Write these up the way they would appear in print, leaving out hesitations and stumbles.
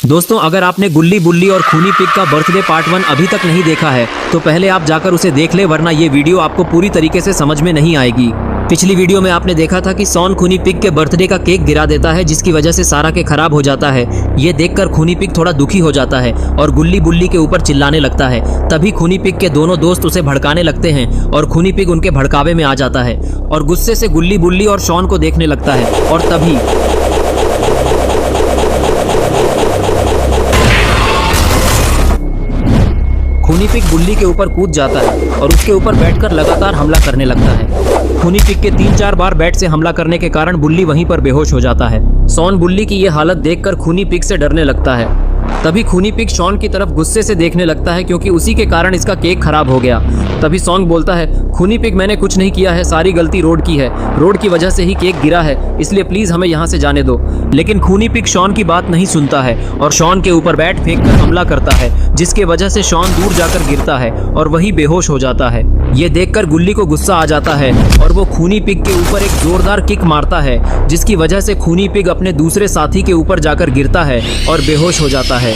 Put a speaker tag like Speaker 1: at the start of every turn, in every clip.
Speaker 1: दोस्तों, अगर आपने गुल्ली बुल्ली और खूनी पिग का बर्थडे पार्ट 1 अभी तक नहीं देखा है तो पहले आप जाकर उसे देख ले, वरना ये वीडियो आपको पूरी तरीके से समझ में नहीं आएगी। पिछली वीडियो में आपने देखा था कि शॉन खूनी पिग के बर्थडे का केक गिरा देता है, जिसकी वजह से सारा केक खराब हो जाता है। ये देखकर खूनी पिग थोड़ा दुखी हो जाता है और गुल्ली बुल्ली के ऊपर चिल्लाने लगता है। तभी खूनी पिग के दोनों दोस्त उसे भड़काने लगते हैं और खूनी पिग उनके भड़कावे में आ जाता है और गुस्से से गुल्ली बुल्ली और शॉन को देखने लगता है। और तभी खूनी पिग गुल्ली के ऊपर कूद जाता है और उसके ऊपर बैठकर लगातार हमला करने लगता है। खूनी पिग के 3-4 बार बैट से हमला करने के कारण बुल्ली वहीं पर बेहोश हो जाता है। शॉन बुल्ली की ये हालत देखकर खूनी पिग से डरने लगता है। तभी खूनी पिग शॉन की तरफ गुस्से से देखने लगता है, क्योंकि उसी के कारण इसका केक खराब हो गया। तभी शॉन बोलता है, खूनी पिग मैंने कुछ नहीं किया है, सारी गलती रोड की है, रोड की वजह से ही केक गिरा है, इसलिए प्लीज हमें यहाँ से जाने दो। लेकिन खूनी पिग शॉन की बात नहीं सुनता है और शॉन के ऊपर बैट फेंक कर हमला करता है, जिसके वजह से शॉन दूर जाकर गिरता है और वही बेहोश हो जाता है। ये देखकर गुल्ली को गुस्सा आ जाता है और वो खूनी पिग के ऊपर एक जोरदार किक मारता है, जिसकी वजह से खूनी पिग अपने दूसरे साथी के ऊपर जाकर गिरता है और बेहोश हो जाता है।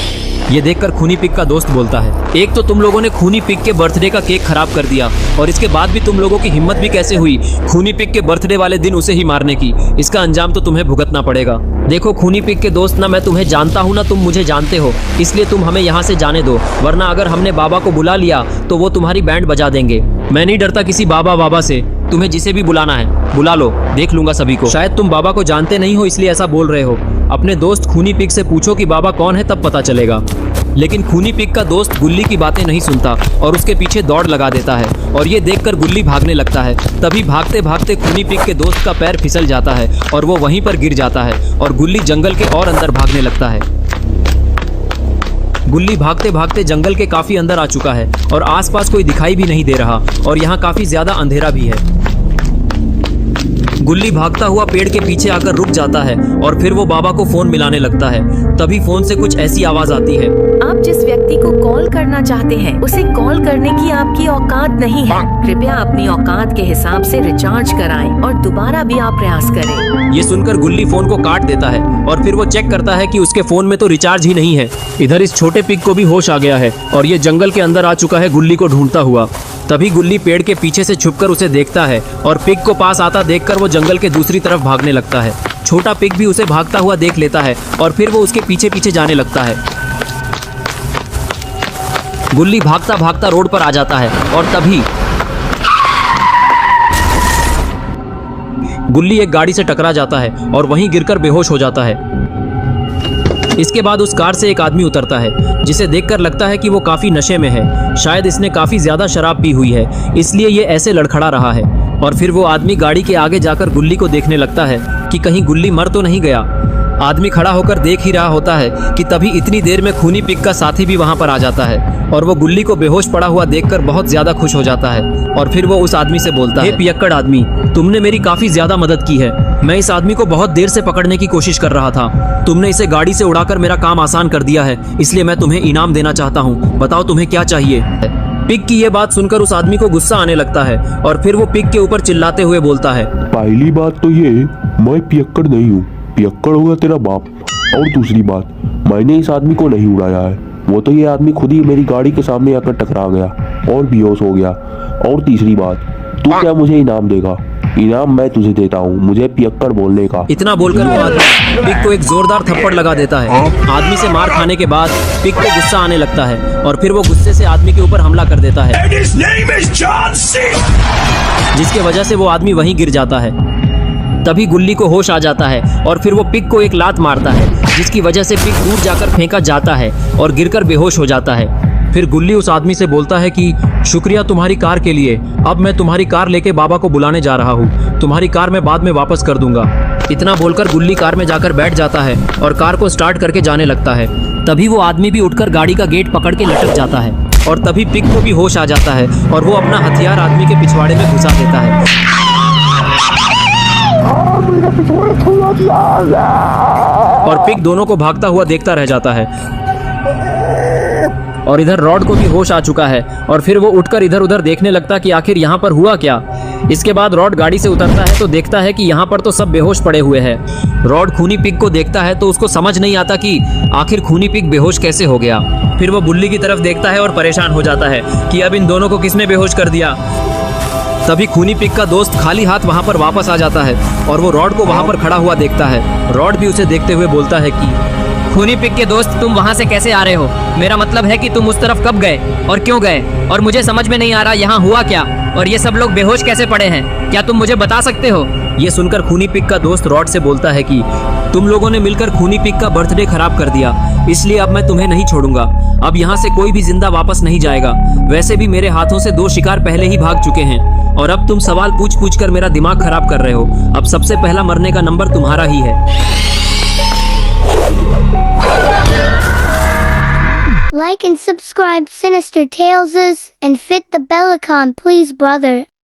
Speaker 1: ये देखकर खूनी पिग का दोस्त बोलता है, एक तो तुम लोगों ने खूनी पिग के बर्थडे का केक खराब कर दिया और इसके बाद भी तुम लोगों की हिम्मत भी कैसे हुई खूनी पिग के बर्थडे वाले दिन उसे ही मारने की। इसका अंजाम तो तुम्हें भुगतना पड़ेगा। देखो खूनी पिग के दोस्त, ना मैं तुम्हें जानता हूँ ना तुम मुझे जानते हो, इसलिए तुम हमें यहाँ से जाने दो, वरना अगर हमने बाबा को बुला लिया तो वो तुम्हारी बैंड बजा देंगे। मैं नहीं डरता किसी बाबा से, तुम्हें जिसे भी बुलाना है बुला लो, देख लूंगा सभी को। शायद तुम बाबा को जानते नहीं हो इसलिए ऐसा बोल रहे हो। अपने दोस्त खूनी पिग से पूछो कि बाबा कौन है, तब पता चलेगा। लेकिन खूनी पिग का दोस्त गुल्ली की बातें नहीं सुनता और उसके पीछे दौड़ लगा देता है और ये देखकर गुल्ली भागने लगता है। तभी भागते भागते खूनी पिग के दोस्त का पैर फिसल जाता है और वो वहीं पर गिर जाता है और गुल्ली जंगल के और अंदर भागने लगता है। गुल्ली भागते भागते जंगल के काफी अंदर आ चुका है और आसपास कोई दिखाई भी नहीं दे रहा और यहाँ काफी ज्यादा अंधेरा भी है। गुल्ली भागता हुआ पेड़ के पीछे आकर रुक जाता है और फिर वो बाबा को फोन मिलाने लगता है। तभी फोन से कुछ ऐसी आवाज आती है,
Speaker 2: आप जिस व्यक्ति को कॉल करना चाहते हैं उसे कॉल करने की आपकी औकात नहीं है, कृपया अपनी औकात के हिसाब से रिचार्ज कराएं और दोबारा भी आप प्रयास करें।
Speaker 1: ये सुनकर गुल्ली फोन को काट देता है और फिर वो चेक करता है कि उसके फोन में तो रिचार्ज ही नहीं है। इधर इस छोटे पिग को भी होश आ गया है और ये जंगल के अंदर आ चुका है गुल्ली को ढूंढता हुआ। तभी गुल्ली पेड़ के पीछे से छुपकर उसे देखता है और पिग को पास आता देखकर वो जंगल के दूसरी तरफ भागने लगता है। छोटा पिग भी उसे भागता हुआ देख लेता है और फिर वो उसके पीछे पीछे जाने लगता है। गुल्ली भागता भागता रोड पर आ जाता है और तभी गुल्ली एक गाड़ी से टकरा जाता है और वहीं गिरकर बेहोश हो जाता है। इसके बाद उस कार से एक आदमी उतरता है, जिसे देखकर लगता है कि वो काफी नशे में है। शायद इसने काफी ज्यादा शराब पी हुई है, इसलिए ये ऐसे लड़खड़ा रहा है। और फिर वो आदमी गाड़ी के आगे जाकर गुल्ली को देखने लगता है कि कहीं गुल्ली मर तो नहीं गया। आदमी खड़ा होकर देख ही रहा होता है कि तभी इतनी देर में खूनी पिग का साथी भी वहां पर आ जाता है और वो गुल्ली को बेहोश पड़ा हुआ देखकर बहुत ज्यादा खुश हो जाता है। और फिर वो उस आदमी से बोलता है, पियक्कड़ आदमी, तुमने मेरी काफी ज्यादा मदद की है। मैं इस आदमी को बहुत देर से पकड़ने की कोशिश कर रहा था, तुमने इसे गाड़ी से उड़ाकर मेरा काम आसान कर दिया है, इसलिए मैं तुम्हें इनाम देना चाहता हूँ। बताओ तुम्हें क्या चाहिए। पिग की ये बात सुनकर उस आदमी को गुस्सा आने लगता है और फिर वो पिग के ऊपर चिल्लाते हुए बोलता है,
Speaker 3: पहली बात तो ये, मैं पियक्कड़ नहीं हूँ, पियक्कड़ होगा तेरा बाप। और दूसरी बात, मैंने इस आदमी को नहीं उड़ाया है, वो तो ये आदमी खुद ही मेरी गाड़ी के सामने आकर टकरा गया और बेहोश हो गया। और तीसरी बात, तू क्या मुझे इनाम देगा? इनाम मैं तुझे देता हूँ, मुझे पियक्कड़ बोलने का।
Speaker 1: इतना बोलकर वो आदमी पिग को एक जोरदार थप्पड़ लगा देता है। आदमी से मार खाने के बाद पिग को गुस्सा आने लगता है और फिर वो गुस्से से आदमी के ऊपर हमला कर देता है, जिसके वजह से वो आदमी वहीं गिर जाता है। तभी गुल्ली को होश आ जाता है और फिर वो पिग को एक लात मारता है, जिसकी वजह से पिग दूर जाकर फेंका जाता है और गिरकर बेहोश हो जाता है। फिर गुल्ली उस आदमी से बोलता है कि शुक्रिया तुम्हारी कार के लिए, अब मैं तुम्हारी कार लेके बाबा को बुलाने जा रहा हूँ, तुम्हारी कार मैं बाद में वापस कर दूंगा। इतना बोलकर गुल्ली कार में जाकर बैठ जाता है और कार को स्टार्ट करके जाने लगता है। तभी वो आदमी भी उठकर गाड़ी का गेट पकड़ के लटक जाता है और तभी पिग को भी होश आ जाता है और वो अपना हथियार आदमी के पिछवाड़े में घुसा देता है और पिग दोनों को भागता हुआ देखता रह जाता है। और इधर रॉड को भी होश आ चुका है और फिर वो उठकर इधर उधर देखने लगता कि आखिर यहाँ पर हुआ क्या। इसके बाद रॉड गाड़ी से उतरता है तो देखता है कि यहाँ पर तो सब बेहोश पड़े हुए हैं। रॉड खूनी पिग को देखता है तो उसको समझ नहीं आता कि आखिर खूनी पिग बेहोश कैसे हो गया। फिर वो बुल्ली की तरफ देखता है और परेशान हो जाता है कि अब इन दोनों को किसने बेहोश कर दिया। तभी खूनी पिग का दोस्त खाली हाथ वहाँ पर वापस आ जाता है और वो रॉड को वहाँ पर खड़ा हुआ देखता है। रॉड भी उसे देखते हुए बोलता है कि
Speaker 4: खूनी पिग के दोस्त, तुम वहाँ से कैसे आ रहे हो? मेरा मतलब है कि तुम उस तरफ कब गए और क्यों गए, और मुझे समझ में नहीं आ रहा यहाँ हुआ क्या, और ये सब लोग बेहोश कैसे पड़े हैं, क्या तुम मुझे बता सकते हो?
Speaker 1: ये सुनकर खूनी पिग का दोस्त रॉड से बोलता है कि तुम लोगों ने मिलकर खूनी पिग का बर्थडे खराब कर दिया, इसलिए अब मैं तुम्हें नहीं छोड़ूंगा। अब यहाँ से कोई भी जिंदा वापस नहीं जाएगा। वैसे भी मेरे हाथों से 2 शिकार पहले ही भाग चुके हैं और अब तुम सवाल पूछ पूछ कर मेरा दिमाग खराब कर रहे हो। अब सबसे पहला मरने का नंबर तुम्हारा ही है।
Speaker 5: Like and subscribe Sinister Tales and fit the bell icon please brother.